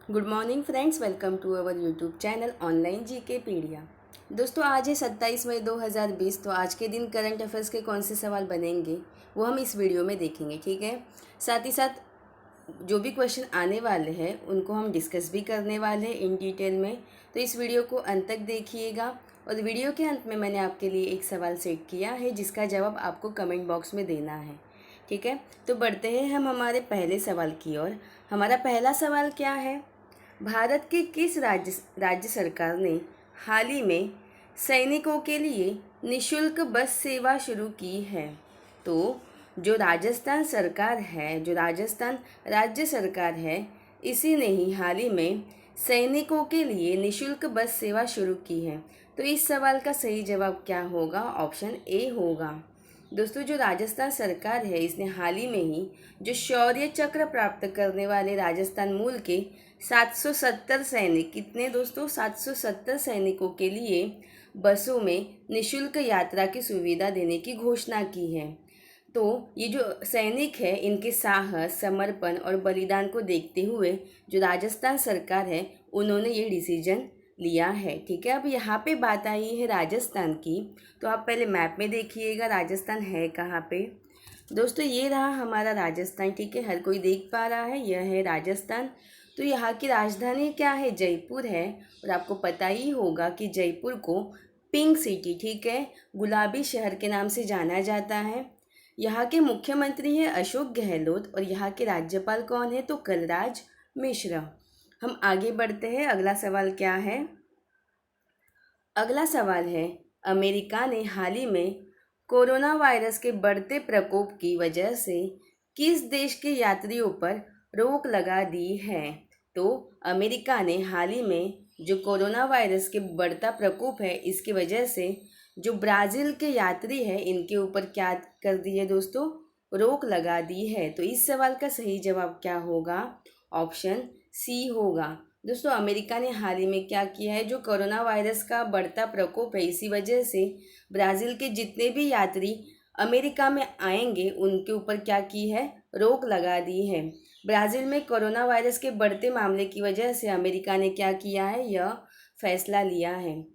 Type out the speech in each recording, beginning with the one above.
Good morning friends, welcome to our YouTube channel online GK pedia. दोस्तों, आज है 27 मई 2020। तो आज के दिन करंट अफेयर्स के कौन से सवाल बनेंगे वो हम इस वीडियो में देखेंगे। ठीक है, साथ ही साथ जो भी क्वेश्चन आने वाले हैं उनको हम डिस्कस भी करने वाले हैं इन डिटेल में। तो इस वीडियो को अंत तक देखिएगा और वीडियो के अंत में मैंने आपके लिए एक सवाल सेट किया है जिसका जवाब आपको कमेंट बॉक्स में देना है। ठीक है, तो बढ़ते हैं हम हमारे पहले सवाल की ओर। हमारा पहला सवाल क्या है? भारत की किस राज्य सरकार ने हाल ही में सैनिकों के लिए निशुल्क बस सेवा शुरू की है? तो जो राजस्थान सरकार है, जो राजस्थान राज्य सरकार है, इसी ने ही हाल ही में सैनिकों के लिए निशुल्क बस सेवा शुरू की है। तो इस सवाल का सही जवाब क्या होगा? ऑप्शन ए होगा। दोस्तों, जो राजस्थान सरकार है इसने हाल ही में ही जो शौर्य चक्र प्राप्त करने वाले राजस्थान मूल के 770 सैनिक, कितने दोस्तों? 770 सैनिकों के लिए बसों में निशुल्क यात्रा की सुविधा देने की घोषणा की है। तो ये जो सैनिक है इनके साहस, समर्पण और बलिदान को देखते हुए जो राजस्थान सरकार है उन्होंने ये डिसीजन लिया है। ठीक है, अब यहाँ पे बात आई है राजस्थान की। तो आप पहले मैप में देखिएगा राजस्थान है कहाँ पे। दोस्तों, ये रहा हमारा राजस्थान। ठीक है, हर कोई देख पा रहा है, यह है राजस्थान। तो यहाँ की राजधानी क्या है? जयपुर है। और आपको पता ही होगा कि जयपुर को पिंक सिटी, ठीक है, गुलाबी शहर के नाम से जाना जाता है। यहाँ के मुख्यमंत्री हैं अशोक गहलोत और यहाँ के राज्यपाल कौन है? तो कलराज मिश्र। हम आगे बढ़ते हैं। अगला सवाल क्या है? अगला सवाल है, अमेरिका ने हाल ही में कोरोना वायरस के बढ़ते प्रकोप की वजह से किस देश के यात्रियों पर रोक लगा दी है? तो अमेरिका ने हाल ही में जो कोरोना वायरस के बढ़ता प्रकोप है इसकी वजह से जो ब्राज़ील के यात्री हैं इनके ऊपर क्या कर दी है दोस्तों? रोक लगा दी है। तो इस सवाल का सही जवाब क्या होगा? ऑप्शन सी होगा। दोस्तों, अमेरिका ने हाल ही में क्या किया है? जो कोरोना वायरस का बढ़ता प्रकोप है इसी वजह से ब्राज़ील के जितने भी यात्री अमेरिका में आएंगे उनके ऊपर क्या की है? रोक लगा दी है। ब्राज़ील में कोरोना वायरस के बढ़ते मामले की वजह से अमेरिका ने क्या किया है? यह फैसला लिया है।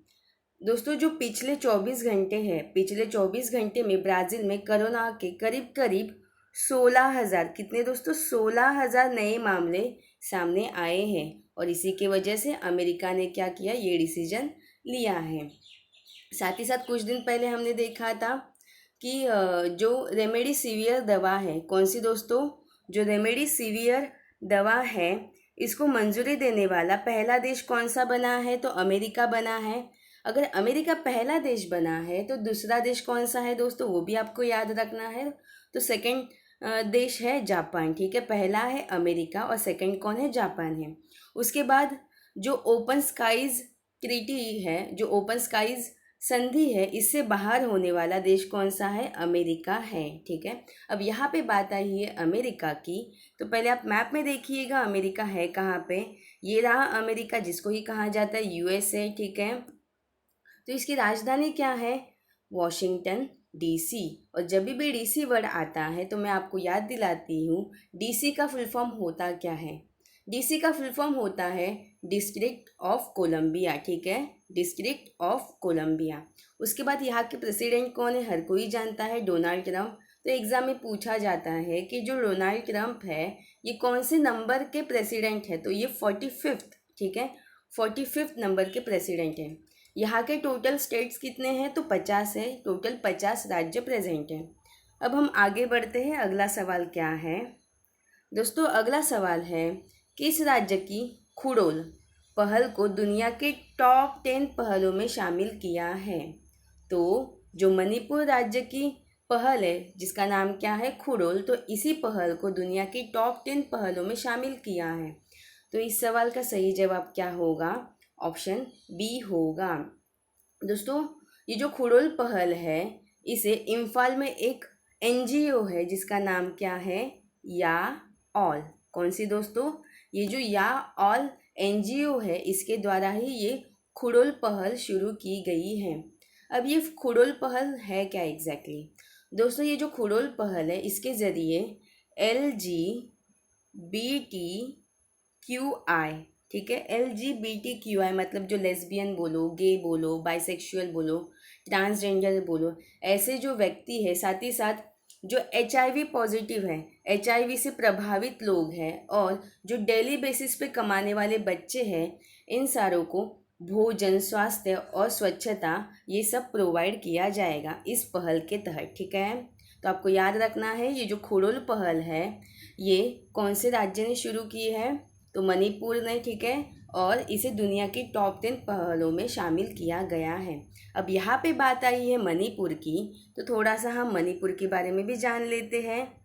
दोस्तों, जो पिछले 24 घंटे हैं, पिछले 24 घंटे में ब्राज़ील में कोरोना के करीब करीब 16,000, कितने दोस्तों? 16,000 नए मामले सामने आए हैं और इसी के वजह से अमेरिका ने क्या किया? ये डिसीजन लिया है। साथ ही साथ कुछ दिन पहले हमने देखा था कि जो रेमडेसिवियर दवा है, कौन सी दोस्तों? जो रेमडेसिवियर दवा है इसको मंजूरी देने वाला पहला देश कौन सा बना है? तो अमेरिका बना है। अगर अमेरिका पहला देश बना है तो दूसरा देश कौन सा है दोस्तों? वो भी आपको याद रखना है। तो सेकंड देश है जापान। ठीक है, पहला है अमेरिका और सेकंड कौन है? जापान है। उसके बाद जो ओपन स्काईज ट्रीटी है, जो ओपन स्काईज संधि है, इससे बाहर होने वाला देश कौन सा है? अमेरिका है। ठीक है, अब यहाँ पे बात आई है अमेरिका की। तो पहले आप मैप में देखिएगा अमेरिका है कहाँ पे। ये रहा अमेरिका, जिसको ही कहा जाता है यूएसए। ठीक है, तो इसकी राजधानी क्या है? Washington DC. और जब भी डीसी वर्ड आता है तो मैं आपको याद दिलाती हूँ डीसी का फुल फॉर्म होता क्या है। डीसी का फुल फॉर्म होता है डिस्ट्रिक्ट ऑफ कोलंबिया। ठीक है, डिस्ट्रिक्ट ऑफ कोलंबिया। उसके बाद यहाँ के प्रेसिडेंट कौन है? हर कोई जानता है, डोनाल्ड ट्रंप। तो एग्जाम में पूछा जाता है कि जो डोनाल्ड ट्रंप है ये कौन से नंबर के प्रेसिडेंट है? तो ये 45th, ठीक है, 45th नंबर के प्रेसिडेंट हैं। यहाँ के टोटल स्टेट्स कितने हैं? तो 50 है। टोटल 50 राज्य प्रेजेंट हैं। अब हम आगे बढ़ते हैं। अगला सवाल क्या है दोस्तों? अगला सवाल है, किस राज्य की खुडोल पहल को दुनिया के टॉप 10 पहलों में शामिल किया है? तो जो मणिपुर राज्य की पहल है जिसका नाम क्या है? खुडोल, तो इसी पहल को दुनिया की टॉप 10 पहलों में शामिल किया है। तो इस सवाल का सही जवाब क्या होगा? ऑप्शन बी होगा। दोस्तों, ये जो खुडोल पहल है इसे इम्फाल में एक एनजीओ है जिसका नाम क्या है? या ऑल। कौन सी दोस्तों? ये जो या ऑल एनजीओ है इसके द्वारा ही ये खुडोल पहल शुरू की गई है। अब ये खुडोल पहल है क्या एग्जैक्टली? दोस्तों, ये जो खुडोल पहल है इसके ज़रिए LGBTQI, ठीक है। LGBTQI मतलब जो लेस्बियन बोलो, गे बोलो, बाइसेक्सुअल बोलो, ट्रांसजेंडर बोलो, ऐसे जो व्यक्ति है, साथ ही साथ जो HIV पॉजिटिव है, HIV से प्रभावित लोग हैं और जो डेली बेसिस पे कमाने वाले बच्चे हैं, इन सारों को भोजन, स्वास्थ्य और स्वच्छता ये सब प्रोवाइड किया जाएगा इस पहल के तहत, ठीक है। तो आपको याद रखना है ये जो खुड़ुल पहल है ये कौन से राज्य ने शुरू की है, तो मणिपुर ने, ठीक है। और इसे दुनिया की टॉप 10 पहलों में शामिल किया गया है। अब यहाँ पे बात आई है मणिपुर की, तो थोड़ा सा हम मणिपुर के बारे में भी जान लेते हैं।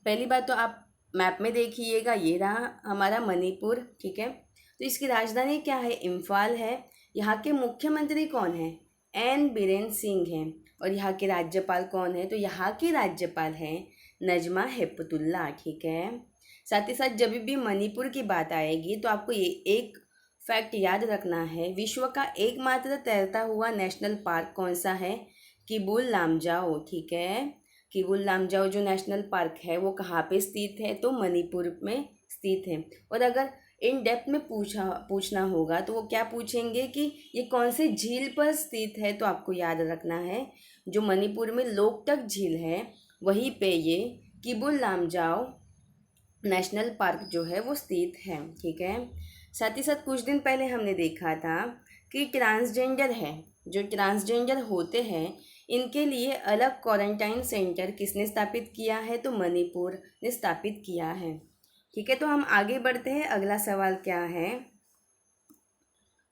पहली बात तो आप मैप में देखिएगा, ये रहा हमारा मणिपुर, ठीक है। तो इसकी राजधानी क्या है, इम्फाल है। यहाँ के मुख्यमंत्री कौन है, एन बीरेन सिंह हैं। और यहाँ के राज्यपाल कौन है, तो यहाँ के राज्यपाल हैं नजमा हेपतुल्ला, ठीक है। साथ ही साथ जब भी मणिपुर की बात आएगी तो आपको ये एक फैक्ट याद रखना है, विश्व का एकमात्र तैरता हुआ नेशनल पार्क कौन सा है, किबुल लामजाओ, ठीक है। किबुल लामजाओ जो नेशनल पार्क है वो कहाँ पे स्थित है, तो मणिपुर में स्थित है। और अगर इन डेप्थ में पूछना होगा तो वो क्या पूछेंगे कि ये कौन से झील पर स्थित है, तो आपको याद रखना है जो मणिपुर में लोकटक झील है वहीं पे ये किबुल लामजाओ नेशनल पार्क जो है वो स्थित है, ठीक है। साथ ही साथ कुछ दिन पहले हमने देखा था कि ट्रांसजेंडर है, जो ट्रांसजेंडर होते हैं इनके लिए अलग क्वारंटाइन सेंटर किसने स्थापित किया है, तो मणिपुर ने स्थापित किया है, ठीक है। तो हम आगे बढ़ते हैं, अगला सवाल क्या है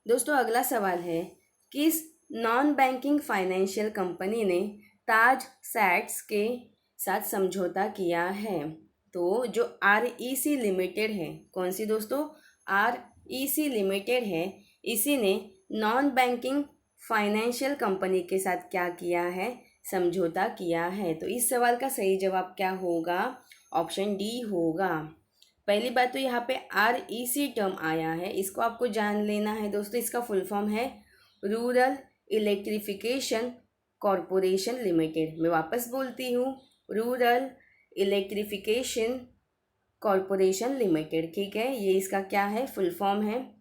दोस्तों, अगला सवाल है किस नॉन बैंकिंग फाइनेंशियल कंपनी ने ताज सैट्स के साथ समझौता किया है, तो जो REC लिमिटेड है, कौन सी दोस्तों, REC लिमिटेड है, इसी ने नॉन बैंकिंग फाइनेंशियल कंपनी के साथ क्या किया है, समझौता किया है। तो इस सवाल का सही जवाब क्या होगा, ऑप्शन डी होगा। पहली बात तो यहाँ पे REC टर्म आया है, इसको आपको जान लेना है दोस्तों। इसका फुल फॉर्म है रूरल इलेक्ट्रिफिकेशन कॉरपोरेशन लिमिटेड। मैं वापस बोलती हूँ, रूरल इलेक्ट्रिफिकेशन कॉरपोरेशन लिमिटेड, ठीक है। ये इसका क्या है, फुल फॉर्म है।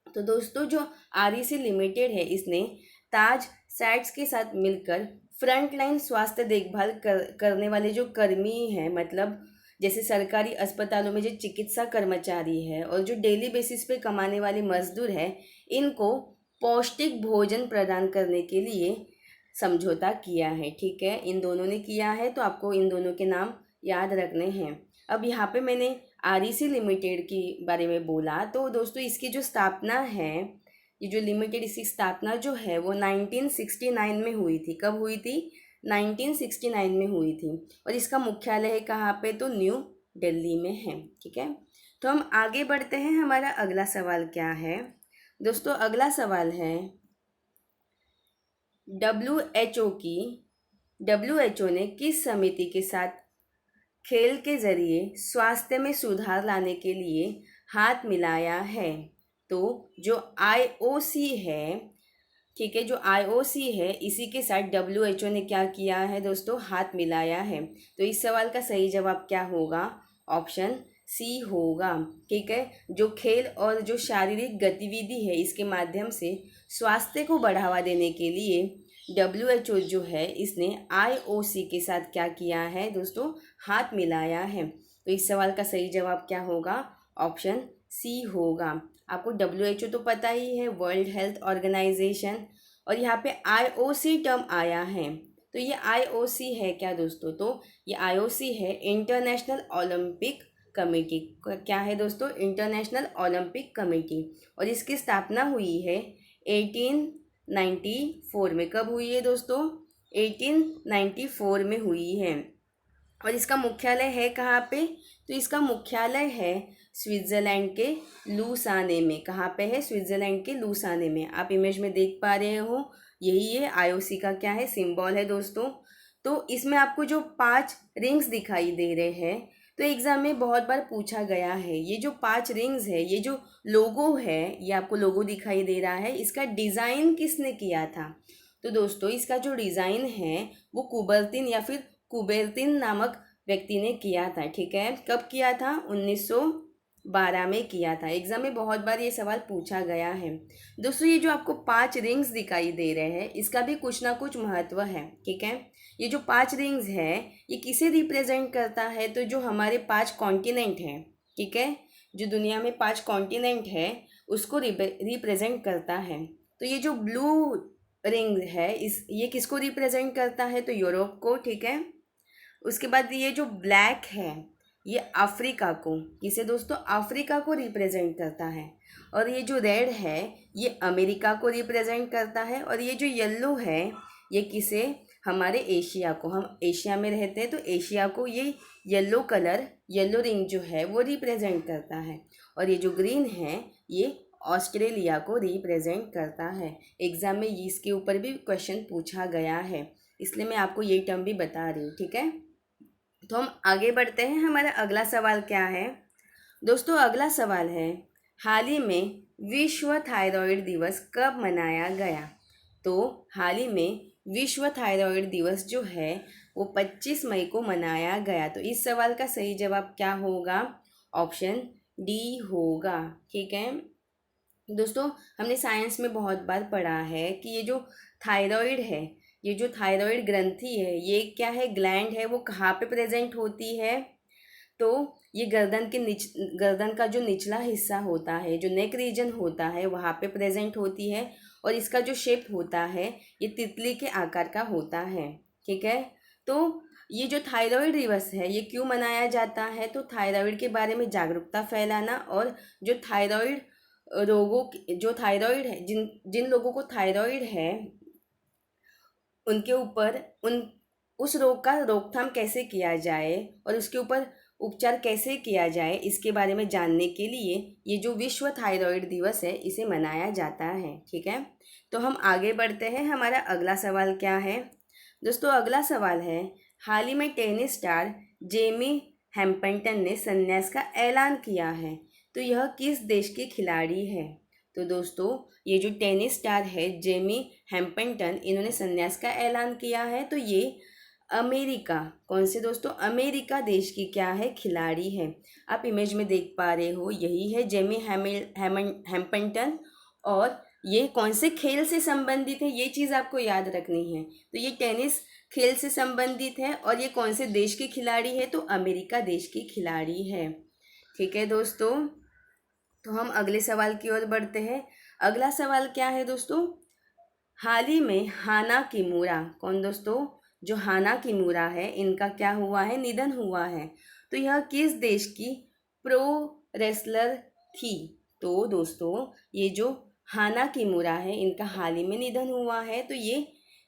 तो दोस्तों जो REC लिमिटेड है इसने ताज सैट्स के साथ मिलकर फ्रंट लाइन स्वास्थ्य देखभाल करने वाले जो कर्मी हैं, मतलब जैसे सरकारी अस्पतालों में जो चिकित्सा कर्मचारी है और जो डेली बेसिस पे कमाने वाले मजदूर हैं, इनको पौष्टिक भोजन प्रदान करने के लिए समझौता किया है, ठीक है। इन दोनों ने किया है, तो आपको इन दोनों के नाम याद रखने हैं। अब यहाँ पे मैंने REC लिमिटेड के बारे में बोला, तो दोस्तों इसकी जो स्थापना है, ये जो लिमिटेड, इसकी स्थापना जो है वो 1969 में हुई थी। कब हुई थी, 1969 में हुई थी। और इसका मुख्यालय है कहाँ पे, तो न्यू दिल्ली में है, ठीक है। तो हम आगे बढ़ते हैं, हमारा अगला सवाल क्या है दोस्तों, अगला सवाल है WHO ने किस समिति के साथ खेल के जरिए स्वास्थ्य में सुधार लाने के लिए हाथ मिलाया है, तो जो IOC है, ठीक है, जो IOC है इसी के साथ WHO ने क्या किया है दोस्तों, हाथ मिलाया है। तो इस सवाल का सही जवाब क्या होगा, ऑप्शन सी होगा, ठीक है। जो खेल और जो शारीरिक गतिविधि है इसके माध्यम से स्वास्थ्य को बढ़ावा देने के लिए WHO जो है इसने IOC के साथ क्या किया है दोस्तों, हाथ मिलाया है। तो इस सवाल का सही जवाब क्या होगा, ऑप्शन सी होगा। आपको WHO तो पता ही है, वर्ल्ड हेल्थ ऑर्गेनाइजेशन, और यहाँ पे IOC टर्म आया है, तो ये IOC है क्या दोस्तों, तो ये IOC है इंटरनेशनल ओलंपिक कमेटी। क्या है दोस्तों, इंटरनेशनल ओलंपिक कमेटी। और इसकी स्थापना हुई है 1894 में। कब हुई है दोस्तों, 1894 में हुई है। और इसका मुख्यालय है कहाँ पे, तो इसका मुख्यालय है स्विट्ज़रलैंड के लूसाने में। कहाँ पे है, स्विट्ज़रलैंड के लूसाने में। आप इमेज में देख पा रहे हो, यही है IOC का क्या है, सिंबल है दोस्तों। तो इसमें आपको जो 5 रिंग्स दिखाई दे रहे हैं, तो एग्ज़ाम में बहुत बार पूछा गया है, ये जो 5 रिंग्स है, ये जो लोगो है, ये आपको लोगो दिखाई दे रहा है, इसका डिज़ाइन किसने किया था, तो दोस्तों इसका जो डिज़ाइन है वो कुबर्तिन या फिर कुबेर्तिन नामक व्यक्ति ने किया था, ठीक है। कब किया था, 2012 में किया था। एग्जाम में बहुत बार ये सवाल पूछा गया है। दोस्तों ये जो आपको 5 रिंग्स दिखाई दे रहे हैं इसका भी कुछ ना कुछ महत्व है, ठीक है। ये जो 5 रिंग्स है ये किसे रिप्रेजेंट करता है, तो जो हमारे 5 कॉन्टिनेंट हैं, ठीक है, जो दुनिया में 5 कॉन्टिनेंट है उसको रिप्रेजेंट करता है। तो ये जो ब्लू रिंग है ये किसको रिप्रेजेंट करता है, तो यूरोप को, ठीक है। उसके बाद ये जो ब्लैक है ये अफ्रीका को, किसे दोस्तों, अफ्रीका को रिप्रेजेंट करता है। और ये जो रेड है ये अमेरिका को रिप्रेजेंट करता है। और ये जो येलो है ये किसे, हमारे एशिया को, हम एशिया में रहते हैं तो एशिया को ये येलो कलर, येलो रिंग जो है वो रिप्रेजेंट करता है। और ये जो ग्रीन है ये ऑस्ट्रेलिया को रिप्रेजेंट करता है। एग्ज़ाम में इसके ऊपर भी क्वेश्चन पूछा गया है, इसलिए मैं आपको ये टर्म भी बता रही हूँ, ठीक है। तो हम आगे बढ़ते हैं। हमारा अगला सवाल क्या है दोस्तों, अगला सवाल है हाल ही में विश्व थायराइड दिवस कब मनाया गया। तो हाल ही में विश्व थायराइड दिवस जो है वो 25 मई को मनाया गया। तो इस सवाल का सही जवाब क्या होगा, ऑप्शन डी होगा, ठीक है। दोस्तों हमने साइंस में बहुत बार पढ़ा है कि ये जो थायराइड है, ये जो थायराइड ग्रंथि है ये क्या है, ग्लैंड है, वो कहाँ पे प्रेजेंट होती है, तो ये गर्दन का जो निचला हिस्सा होता है, जो नेक रीजन होता है वहाँ पे प्रेजेंट होती है। और इसका जो शेप होता है ये तितली के आकार का होता है, ठीक है। तो ये जो थायराइड दिवस है ये क्यों मनाया जाता है, तो थायराइड के बारे में जागरूकता फैलाना, और जो थायराइड जो थायराइड है, जिन जिन लोगों को थायराइड है उनके ऊपर उस रोग का रोकथाम कैसे किया जाए और उसके ऊपर उपचार कैसे किया जाए, इसके बारे में जानने के लिए ये जो विश्व थायराइड दिवस है इसे मनाया जाता है, ठीक है। तो हम आगे बढ़ते हैं। हमारा अगला सवाल क्या है दोस्तों, अगला सवाल है हाल ही में टेनिस स्टार जेमी हैम्पटन ने संन्यास का ऐलान किया है, तो यह किस देश के खिलाड़ी है। तो दोस्तों ये जो टेनिस स्टार है जेमी हैम्पटन, इन्होंने संन्यास का ऐलान किया है। तो ये अमेरिका, कौन से दोस्तों, अमेरिका देश की क्या है, खिलाड़ी है। आप इमेज में देख पा रहे हो यही है जेमी हैम्पटन। और ये कौन से खेल से संबंधित है ये चीज़ आपको याद रखनी है। तो ये टेनिस खेल से संबंधित है और ये कौन से देश के खिलाड़ी है, तो अमेरिका देश की खिलाड़ी है, ठीक है दोस्तों। तो हम अगले सवाल की ओर बढ़ते हैं। अगला सवाल क्या है दोस्तों, हाल ही में हाना किमूरा, कौन दोस्तों, जो हाना किमूरा है इनका क्या हुआ है, निधन हुआ है। तो यह किस देश की प्रो रेसलर थी। तो दोस्तों ये जो हाना किमूरा है इनका हाल ही में निधन हुआ है। तो ये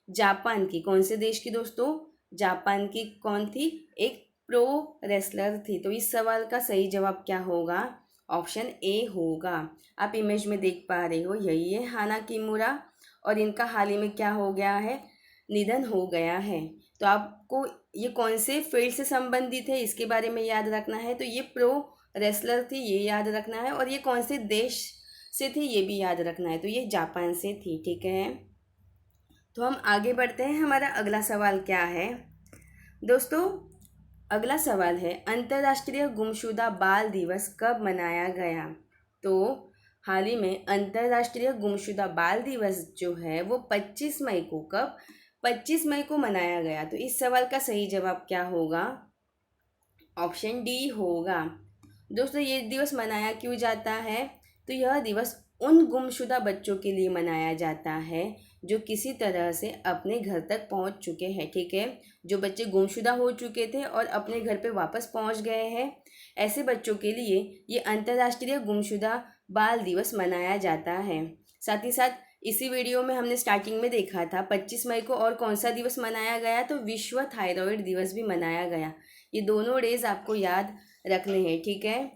जापान की, कौन से देश की दोस्तों, जापान की कौन थी, एक प्रो रेसलर थी। तो इस सवाल का सही जवाब क्या होगा, ऑप्शन ए होगा। आप इमेज में देख पा रहे हो यही है हाना किमूरा, और इनका हाल ही में क्या हो गया है, निधन हो गया है। तो आपको ये कौन से फील्ड से संबंधित है इसके बारे में याद रखना है। तो ये प्रो रेसलर थी ये याद रखना है, और ये कौन से देश से थी ये भी याद रखना है। तो ये जापान से थी, ठीक है। तो हम आगे बढ़ते हैं। हमारा अगला सवाल क्या है दोस्तों, अगला सवाल है अंतर्राष्ट्रीय गुमशुदा बाल दिवस कब मनाया गया। तो हाल ही में अंतर्राष्ट्रीय गुमशुदा बाल दिवस जो है वो 25 मई को, कब, 25 मई को मनाया गया। तो इस सवाल का सही जवाब क्या होगा, ऑप्शन डी होगा। दोस्तों ये दिवस मनाया क्यों जाता है, तो यह दिवस उन गुमशुदा बच्चों के लिए मनाया जाता है जो किसी तरह से अपने घर तक पहुंच चुके हैं, ठीक है। जो बच्चे गुमशुदा हो चुके थे और अपने घर पे वापस पहुंच गए हैं, ऐसे बच्चों के लिए ये अंतर्राष्ट्रीय गुमशुदा बाल दिवस मनाया जाता है। साथ ही साथ इसी वीडियो में हमने स्टार्टिंग में देखा था 25 मई को और कौन सा दिवस मनाया गया, तो विश्व थायराइड दिवस भी मनाया गया। ये दोनों डेज आपको याद रखने हैं, ठीक है।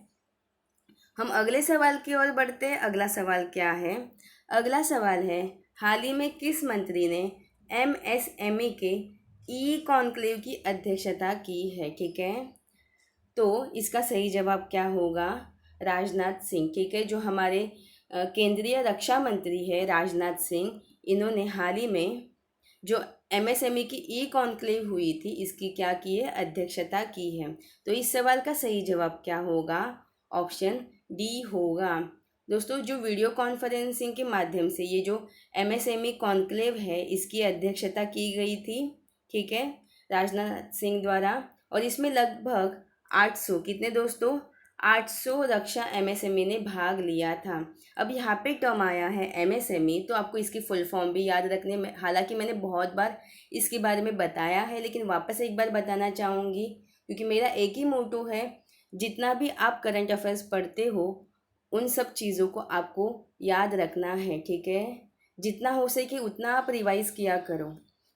हम अगले सवाल की ओर बढ़ते हैं। अगला सवाल क्या है, अगला सवाल है हाल ही में किस मंत्री ने MSME के ई कॉन्क्लेव की अध्यक्षता की है, ठीक है। तो इसका सही जवाब क्या होगा, राजनाथ सिंह, ठीक है। जो हमारे केंद्रीय रक्षा मंत्री है राजनाथ सिंह, इन्होंने हाल ही में जो MSME की ई कॉन्क्लेव हुई थी इसकी क्या की है, अध्यक्षता की है। तो इस सवाल का सही जवाब क्या होगा, ऑप्शन डी होगा। दोस्तों, जो वीडियो कॉन्फ्रेंसिंग के माध्यम से ये जो एमएसएमई कॉन्क्लेव है इसकी अध्यक्षता की गई थी, ठीक है, राजनाथ सिंह द्वारा। और इसमें लगभग 800 कितने दोस्तों, 800 रक्षा एमएसएमई ने भाग लिया था। अब यहाँ पे टर्म आया है एमएसएमई, तो आपको इसकी फुल फॉर्म भी याद रखने में, हालांकि मैंने बहुत बार इसके बारे में बताया है, लेकिन वापस एक बार बताना चाहूँगी क्योंकि मेरा एक ही मोटो है, जितना भी आप करंट अफेयर्स पढ़ते हो उन सब चीज़ों को आपको याद रखना है, ठीक है। जितना हो सके उतना आप रिवाइज किया करो।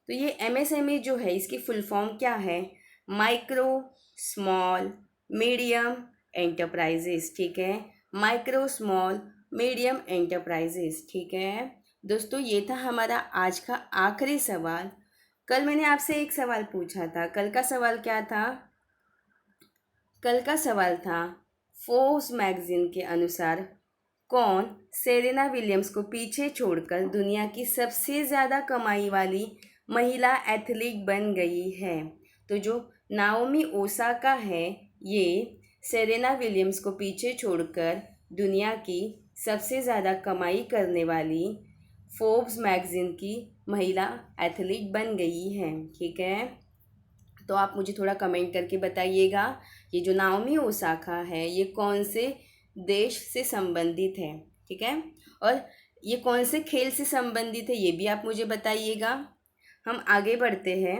तो ये एमएसएमई जो है इसकी फुल फॉर्म क्या है, माइक्रो स्मॉल मीडियम एंटरप्राइजेस, ठीक है, माइक्रो स्मॉल मीडियम एंटरप्राइजेस, ठीक है। दोस्तों, ये था हमारा आज का आखिरी सवाल। कल मैंने आपसे एक सवाल पूछा था, कल का सवाल क्या था, कल का सवाल था फोर्ब्स मैगजीन के अनुसार कौन सेरेना विलियम्स को पीछे छोड़कर दुनिया की सबसे ज़्यादा कमाई वाली महिला एथलीट बन गई है। तो जो नाओमी ओसाका है ये सेरेना विलियम्स को पीछे छोड़कर दुनिया की सबसे ज़्यादा कमाई करने वाली फोर्ब्स मैगजीन की महिला एथलीट बन गई है, ठीक है। तो आप मुझे थोड़ा कमेंट करके बताइएगा ये जो नाओमी ओसाका है ये कौन से देश से संबंधित है, ठीक है, और ये कौन से खेल से संबंधित है ये भी आप मुझे बताइएगा। हम आगे बढ़ते हैं।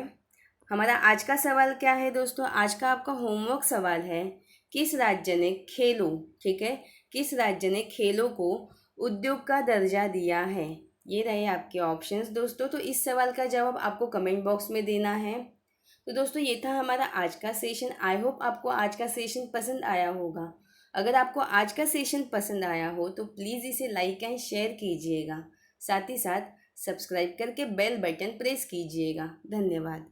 हमारा आज का सवाल क्या है दोस्तों, आज का आपका होमवर्क सवाल है किस राज्य ने खेलों, ठीक है, किस राज्य ने खेलों को उद्योग का दर्जा दिया है। ये रहे आपके ऑप्शंस दोस्तों। तो इस सवाल का जवाब आपको कमेंट बॉक्स में देना है। तो दोस्तों, ये था हमारा आज का सेशन। आई होप आपको आज का सेशन पसंद आया होगा। अगर आपको आज का सेशन पसंद आया हो तो प्लीज़ इसे लाइक एंड शेयर कीजिएगा, साथ ही साथ सब्सक्राइब करके बेल बटन प्रेस कीजिएगा। धन्यवाद।